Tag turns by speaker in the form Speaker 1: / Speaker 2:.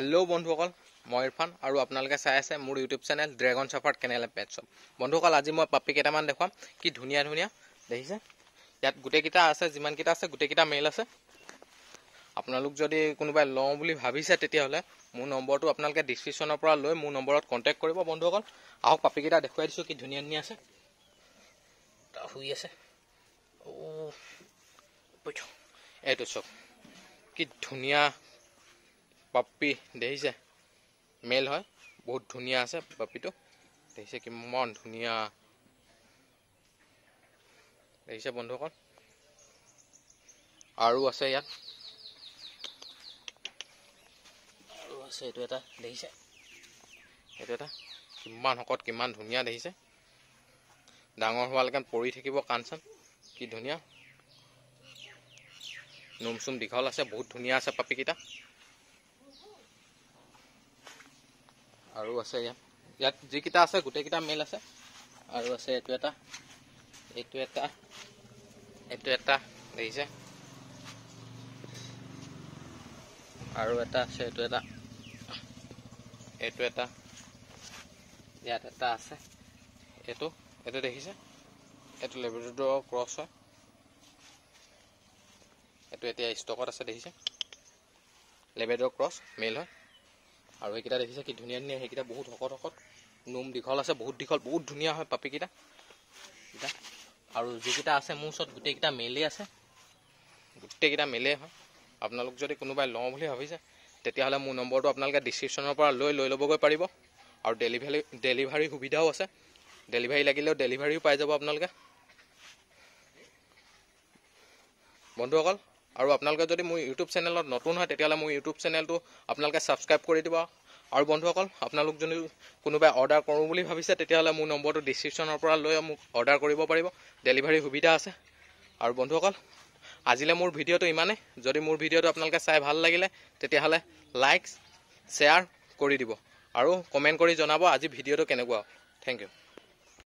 Speaker 1: Hello बंधुসকল মই ইৰফান আৰু আপোনালোকে চাই আছে মোৰ YouTube channel Dragon Shepherd Kennel Pet Shop. বন্ধুসকল আজি মই পাপি কেইটামান দেখুৱাম কি ধুনীয়া ধুনীয়া দেখিছে। ইয়াত গোটেইকেইটা আছে, যিমানকেইটা আছে গোটেইকেইটা মেল আছে। আপোনালোক যদি কোনোবাই লওঁ বুলি ভাবিছে তেতিয়াহ'লে মোৰ নম্বৰটো আপোনালোকে ডিছক্ৰিপশ্যনৰ পৰা লৈ মোৰ নম্বৰত কণ্টেক্ট কৰিব। বন্ধুসকল আহক পাপিকেইটা দেখুৱাই দিছোঁ কি ধুনীয়া ধুনীয়া আছে। শুই আছে এইটো চব কি ধুনীয়া পাপি দেখিছে, মেল হয়, বহুত ধুনীয়া আছে পাপিটো দেখিছে, কিমান ধুনীয়া দেখিছে বন্ধুসকল। আৰু আছে ইয়াত আৰু আছে এইটো এটা দেখিছে, এইটো এটা কিমান শকত কিমান ধুনীয়া দেখিছে, ডাঙৰ হোৱালৈকে পৰি থাকিব কাণ চান, কি ধুনীয়া নোম চুম দীঘল আছে, বহুত ধুনীয়া আছে পাপিকেইটা। আৰু আছে ইয়াত যিকেইটা আছে গোটেইকেইটা মেল আছে। আৰু আছে এইটো এটা এইটো এটা এইটো এটা দেখিছে, আৰু এটা আছে এইটো এটা এইটো এটা ইয়াত এটা আছে, এইটো এইটো দেখিছে, এইটো লেব্ৰাডৰ ক্ৰছ হয়, এইটো এতিয়া ষ্টকত আছে দেখিছে, লেব্ৰাডৰ ক্ৰছ মেল হয়। আৰু এইকেইটা দেখিছে কি ধুনীয়া ধুনীয়া, সেইকেইটা বহুত শকত শকত, নোম দীঘল আছে, বহুত দীঘল, বহুত ধুনীয়া হয় পাপিকেইটা। আৰু যিকেইটা আছে মোৰ ওচৰত গোটেইকেইটা মেলেই আছে, গোটেইকেইটা মেলেই হয়। আপোনালোক যদি কোনোবাই লওঁ বুলি ভাবিছে তেতিয়াহ'লে মোৰ নম্বৰটো আপোনালোকে ডিছক্ৰিপশ্যনৰ পৰা লৈ ল'বগৈ পাৰিব। আৰু ডেলিভাৰী সুবিধাও আছে, ডেলিভাৰী লাগিলেও ডেলিভাৰীও পাই যাব আপোনালোকে বন্ধুসকল। আৰু আপোনালোকে যদি মোৰ ইউটিউব চেনেলত নতুন হয় তেতিয়াহ'লে মোৰ ইউটিউব চেনেলটো আপোনালোকে ছাবস্ক্ৰাইব কৰি দিব। আৰু বন্ধুসকল আপোনালোক যদি কোনোবাই অৰ্ডাৰ কৰোঁ বুলি ভাবিছে তেতিয়াহ'লে মোৰ নম্বৰটো ডিছক্ৰিপশ্যনৰ পৰা লৈ মোক অৰ্ডাৰ কৰিব পাৰিব, ডেলিভাৰী সুবিধা আছে। আৰু বন্ধুসকল আজিলৈ মোৰ ভিডিঅ'টো ইমানেই। যদি মোৰ ভিডিঅ'টো আপোনালোকে চাই ভাল লাগিলে তেতিয়াহ'লে লাইক শ্বেয়াৰ কৰি দিব আৰু কমেণ্ট কৰি জনাব আজি ভিডিঅ'টো কেনেকুৱা। Thank U.